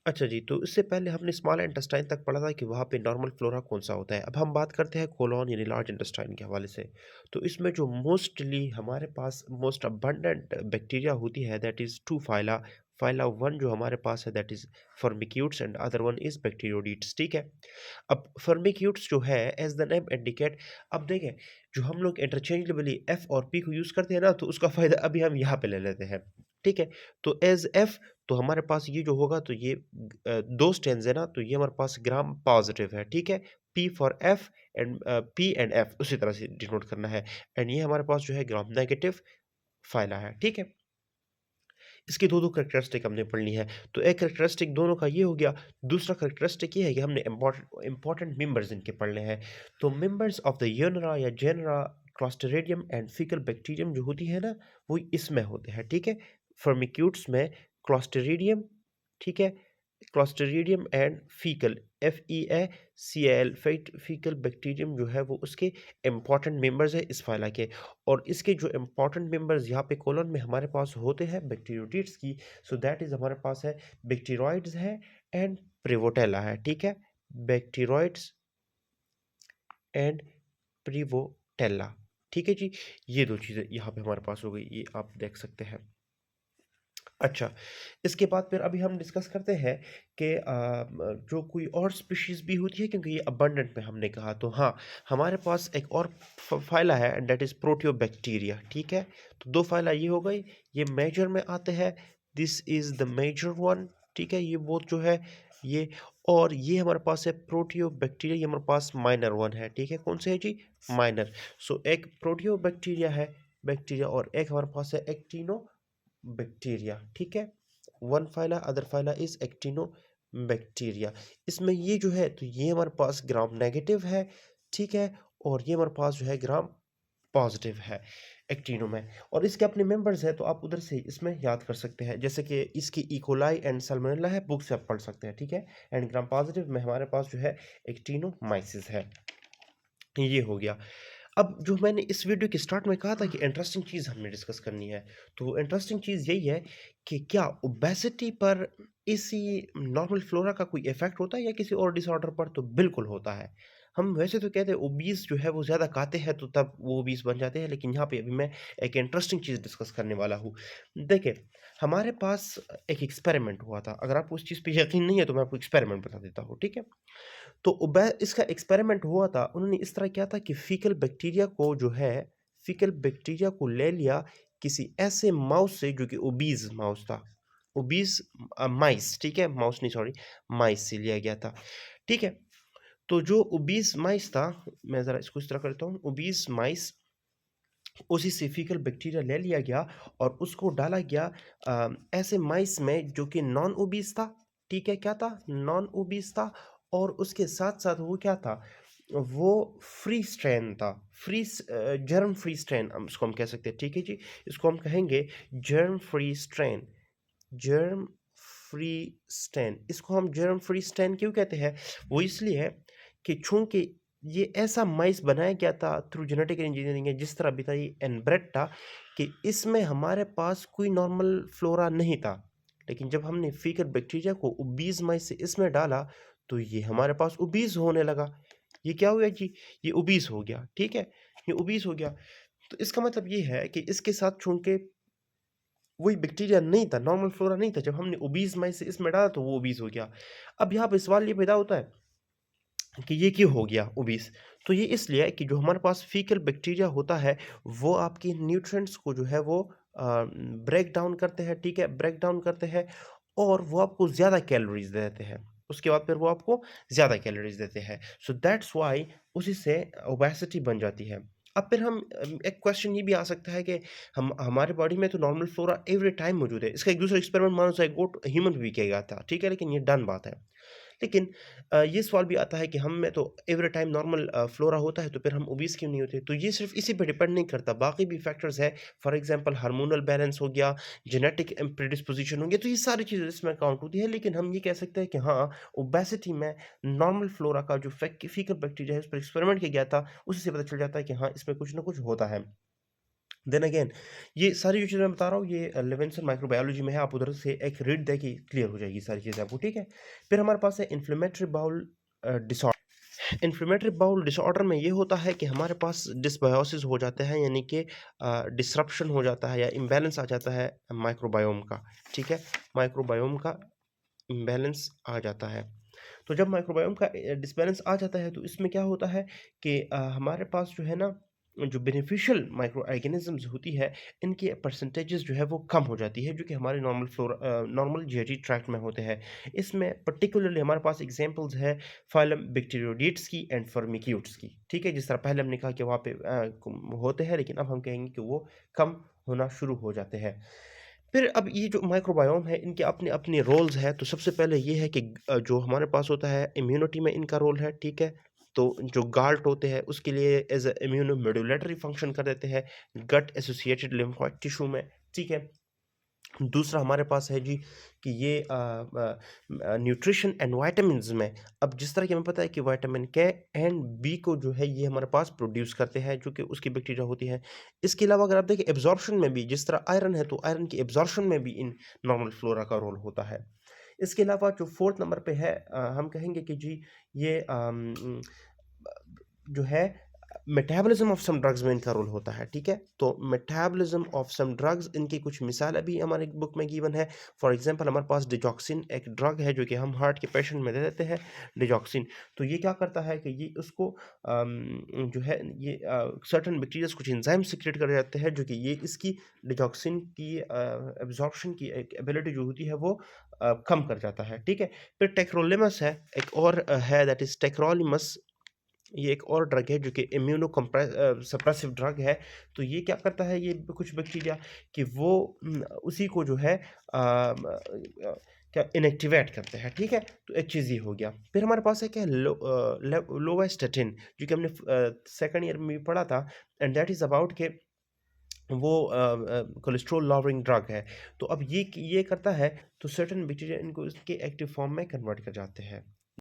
अच्छा जी, तो इससे पहले हमने स्मॉल इंटेस्टाइन तक पढ़ा था कि वहाँ पे नॉर्मल फ्लोरा कौन-सा होता है। अब हम बात करते हैं कोलोन यानी लार्ज इंटेस्टाइन के हवाले से। तो इसमें जो मोस्टली हमारे पास मोस्ट अबंडेंट बैक्टीरिया होती है दैट इज़ 2 फाइला। फाइला 1 जो हमारे पास है that is firmicutes and other one is bacteroides, ठीक है? अब फर्मिक्यूट्स जो है एज़ द नेम इंडिकेट। अब देखें, जो हम लोग इंटरचेंजेबली एफ और पी को यूज़ करते हैं ना, तो उसका फ़ायदा अभी हम यहाँ पे ले लेते हैं, ठीक है? तो एज़ एफ तो हमारे पास ये जो होगा तो ये 2 स्ट्रैंड्स है ना, तो ये हमारे पास ग्राम पॉज़िटिव है, ठीक है? P for F and P and F उसी तरह से डिनोट करना है एंड ये हमारे पास जो है ग्राम नेगेटिव फाइला है, ठीक है? इसकी 2-2 कैरेक्टरिस्टिक हमने पढ़ ली है। तो एक कैरेक्टरिस्टिक दोनों का ये हो गया, दूसरा कैरेक्टरिस्टिक ये है कि हमने इम्पोर्टेंट मेंबर्स इनके पढ़ने हैं। तो मेंबर्स ऑफ द यूनिरा या genera Clostridium and faecal bacterium जो होती है ना, वो इसमें होते हैं, ठीक है? फर्मिक्यूट्स में क्लॉस्ट्रिडियम, ठीक है? Clostridium and faecal FEACL faecal bacterium जो है वो उसके इम्पॉर्टेंट मेंबर्स है इस फाइला के। और इसके जो इम्पॉर्टेंट मेंबर्स यहाँ पे कॉलन में हमारे पास होते हैं बैक्टीरियोइड्स की। सो दैट इज हमारे पास है बैक्टीरियोइड्स है एंड प्रिवोटेला है, ठीक है? बैक्टीरियोइड्स एंड प्रिवोटेला, ठीक है जी। ये दो चीज़ें यहाँ पे हमारे पास हो गई, ये आप देख सकते हैं। अच्छा, इसके बाद फिर अभी हम डिस्कस करते हैं कि जो कोई और स्पीशीज़ भी होती है क्योंकि ये अबंडेंट में हमने कहा, तो हाँ, हमारे पास एक और फाइला है एंड दैट इज़ प्रोटियोबैक्टीरिया, ठीक है? तो 2 फाइला ये हो गई, ये मेजर में आते हैं, this is the major one, ठीक है? ये बोथ जो है ये, और ये हमारे पास है प्रोटियोबैक्टीरिया, ये हमारे पास माइनर वन है, ठीक है? कौन से है जी? माइनर। सो एक प्रोटियोबैक्टीरिया है, बैक्टीरिया, और एक हमारे पास है एक्टिनो बैक्टीरिया, ठीक है? One phyla other phyla is actino bacteria. इसमें ये जो है तो ये हमारे पास ग्राम नेगेटिव है, ठीक है? और ये हमारे पास जो है ग्राम पॉजिटिव है एक्टिनो में। और इसके अपने मेंबर्स हैं तो आप उधर से इसमें याद कर सकते हैं, जैसे कि इसकी इकोलाई एंड सल्मोनेला है, बुक से आप पढ़ सकते हैं, ठीक है? एंड ग्राम पॉजिटिव में हमारे पास जो है एक्टिनोमाइसिस है। ये हो गया। अब जो मैंने इस वीडियो के स्टार्ट में कहा था कि इंटरेस्टिंग चीज़ हमने डिस्कस करनी है, तो इंटरेस्टिंग चीज़ यही है कि क्या ओबेसिटी पर इसी नॉर्मल फ्लोरा का कोई इफ़ेक्ट होता है या किसी और डिसऑर्डर पर? तो बिल्कुल होता है। हम वैसे तो कहते हैं ओबीस जो है वो ज़्यादा खाते हैं तो तब वो ओबीस बन जाते हैं, लेकिन यहाँ पे अभी मैं एक इंटरेस्टिंग चीज़ डिस्कस करने वाला हूँ। देखिए, हमारे पास एक एक्सपेरिमेंट हुआ था, अगर आपको उस चीज़ पे यकीन नहीं है तो मैं आपको एक्सपेरिमेंट बता देता हूँ, ठीक है? तो इसका एक्सपेरिमेंट हुआ था, उन्होंने इस तरह किया था कि फीकल बैक्टीरिया को ले लिया किसी ऐसे माउस से जो कि ओबीज़ माउस था। ओबीज़ माइस, ठीक है? माउस नहीं, सॉरी, माइस से लिया गया था, ठीक है? तो जो ओबीज़ माइस था, मैं ज़रा इसको इस तरह करता हूँ, ओबीज़ माइस, उसी से फीकल बैक्टीरिया ले लिया गया और उसको डाला गया ऐसे माइस में जो कि नॉन ओबीज़ था, ठीक है? क्या था? नॉन ओबीज़ था। और उसके साथ-साथ वो क्या था? वो फ्री स्ट्रेन था। जर्म फ्री स्ट्रेन हम इसको हम कह सकते हैं, ठीक है जी? इसको हम कहेंगे germ free strain, germ free strain. इसको हम जर्म फ्री स्ट्रेन क्यों कहते हैं? वो इसलिए है कि चूँकि ये ऐसा माइस बनाया गया था थ्रू जेनेटिक इंजीनियरिंग है, जिस तरह बताई इनब्रेड था कि इसमें हमारे पास कोई नॉर्मल फ्लोरा नहीं था। लेकिन जब हमने फीकल बैक्टीरिया को ओबीज़ माइस से इसमें डाला, तो ये हमारे पास ओबीज़ होने लगा। ये क्या हुआ जी? ये ओबीज़ हो गया, ठीक है? ये ओबीज़ हो गया। तो इसका मतलब ये है कि इसके साथ चूँकि वही बैक्टीरिया नहीं था, नॉर्मल फ्लोरा नहीं था, जब हमने ओबीज़ माइस से इसमें डाला तो वो ओबीज़ हो गया। अब यहाँ पे सवाल ये पैदा होता है कि ये क्यों हो गया ओबीस? तो ये इसलिए है कि जो हमारे पास फीकल बैक्टीरिया होता है, वो आपकी न्यूट्रिएंट्स को जो है वो ब्रेक डाउन करते हैं, ठीक है? ब्रेक डाउन करते हैं और वो आपको ज़्यादा कैलोरीज़ देते हैं। उसके बाद फिर वो आपको ज़्यादा कैलोरीज़ देते हैं। सो दैट्स व्हाई उसी से ओबेसिटी बन जाती है। अब फिर हम एक क्वेश्चन ये भी आ सकता है कि हम हमारे बॉडी में तो नॉर्मल फ्लोरा एवरी टाइम मौजूद है। इसका एक दूसरा एक्सपेरिमेंट मानो चाहे गोट ह्यूमन पे भी किया गया था, ठीक है? लेकिन ये डन बात है। लेकिन ये सवाल भी आता है कि हम में तो एवरी टाइम नॉर्मल फ्लोरा होता है, तो फिर हम ओबीस क्यों नहीं होते? तो ये सिर्फ़ इसी पे डिपेंड नहीं करता, बाकी भी फैक्टर्स हैं। फॉर एग्ज़ाम्पल हार्मोनल बैलेंस हो गया, जेनेटिक प्रेडिस्पोज़िशन हो गया, तो ये सारी चीज़ें इसमें काउंट होती है। लेकिन हम ये कह सकते हैं कि हाँ, ओबेसिटी में नॉर्मल फ्लोरा का जो फीकल बैक्टीरिया है, उस पर एक्सपेरिमेंट किया गया था, उसी से पता चल जाता है कि हाँ, इसमें कुछ ना कुछ होता है। देन अगेन ये सारी जो चीज़ें मैं बता रहा हूँ ये लेवेंसन माइक्रोबायोलॉजी में है, आप उधर से एक रीड दें कि क्लियर हो जाएगी सारी चीज़ें आपको, ठीक है? फिर हमारे पास है inflammatory bowel disorder. Inflammatory bowel disorder में ये होता है कि हमारे पास डिसबायोसिस हो जाते हैं, यानी कि डिसरप्शन हो जाता है या इम्बैलेंस आ जाता है माइक्रोबायोम का, ठीक है? माइक्रोबायोम का इम्बैलेंस आ जाता है। तो जब माइक्रोबायोम का डिसबैलेंस आ जाता है तो इसमें क्या होता है कि हमारे पास जो है ना, जो बेनिफिशियल माइक्रो ऑर्गेनिजम्स होती है, इनकी परसेंटेजेस जो है वो कम हो जाती है, जो कि हमारे नॉर्मल जीआईटी ट्रैक्ट में होते हैं। इसमें पर्टिकुलरली हमारे पास एग्जांपल्स है फाइलम बैक्टीरियोडेट्स की एंड फर्मिक्यूट्स की, ठीक है? जिस तरह पहले हमने कहा कि वहाँ पे होते हैं, लेकिन अब हम कहेंगे कि वो कम होना शुरू हो जाते हैं। फिर अब ये जो माइक्रोबायोम है, इनके अपने अपने रोल्स हैं। तो सबसे पहले ये है कि जो हमारे पास होता है इम्यूनिटी में इनका रोल है, ठीक है? तो जो गाल्ट होते हैं उसके लिए as a immuno modulatory function कर देते हैं गट एसोसिएटेड लिम्फोइड टिश्यू में, ठीक है? दूसरा हमारे पास है जी कि ये न्यूट्रिशन एंड विटामिन्स में, अब जिस तरह कि हमें पता है कि विटामिन के एंड बी को जो है ये हमारे पास प्रोड्यूस करते हैं, जो कि उसकी बैक्टीरिया होती है। इसके अलावा अगर आप देखें एब्जॉर्प्शन में भी, जिस तरह आयरन है तो आयरन की एब्जॉर्प्शन में भी इन नॉर्मल फ्लोरा का रोल होता है। इसके अलावा जो फोर्थ नंबर पे है हम कहेंगे कि जी ये जो है मेटाबॉलिज्म ऑफ सम ड्रग्स में इनका रोल होता है, ठीक है? तो मेटाबॉलिज्म ऑफ सम ड्रग्स, इनकी कुछ मिसाल अभी हमारी बुक में गिवन है। फॉर एग्जांपल हमारे पास डिजॉक्सिन एक ड्रग है जो कि हम हार्ट के पेशेंट में दे देते हैं, डिजॉक्सिन। तो ये क्या करता है कि ये उसको जो है ये सर्टेन बैक्टीरियाज कुछ एंजाइम सीक्रेट कर जाते हैं, जो कि ये इसकी डिजॉक्सिन की एब्जॉर्प्शन की एक एबिलिटी जो होती है वो कम कर जाता है, ठीक है? फिर टेक्रोलिमस है, एक और है दैट इज टेक्रोलिमस। ये एक और ड्रग है जो कि सप्रेसिव ड्रग है। तो ये क्या करता है, ये कुछ बैक्टीरिया कि वो उसी को जो है क्या इनएक्टिवेट करते हैं, ठीक है? तो एक चीज़ ये हो गया। फिर हमारे पास है क्या, लोवास्टेटिन, जो कि हमने सेकंड ईयर में भी पढ़ा था, एंड दैट इज़ अबाउट के वो कोलेस्ट्रॉल लॉवरिंग ड्रग है। तो अब ये करता है तो सर्टेन बैक्टीरिया इनको इसके एक्टिव फॉर्म में कन्वर्ट कर जाते हैं।